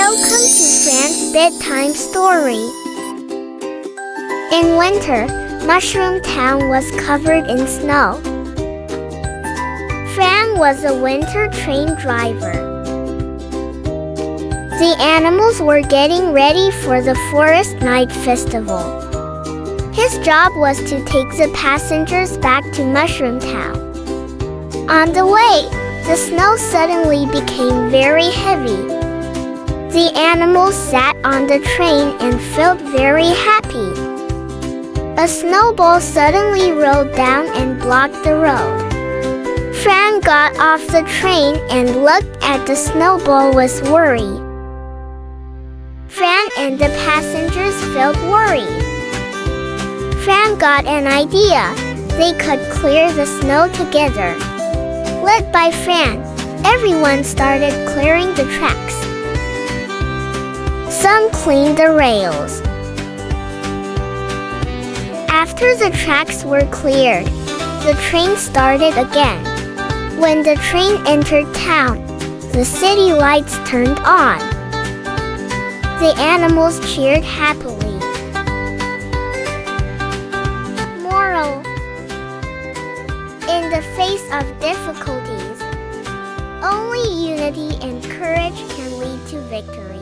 Welcome to Fran's bedtime story. In winter, Mushroom Town was covered in snow. Fran was a winter train driver. The animals were getting ready for the Forest Night Festival. His job was to take the passengers back to Mushroom Town. On the way, the snow suddenly became very heavy. The animals sat on the train and felt very happy. A snowball suddenly rolled down and blocked the road. Fran got off the train and looked at the snowball with worry. Fran and the passengers felt worried. Fran got an idea. They could clear the snow together. Led by Fran, everyone started clearing the tracks. Some cleaned the rails. After the tracks were cleared, the train started again. When the train entered town, the city lights turned on. The animals cheered happily. Moral: in the face of difficulties, only unity and courage can lead to victory.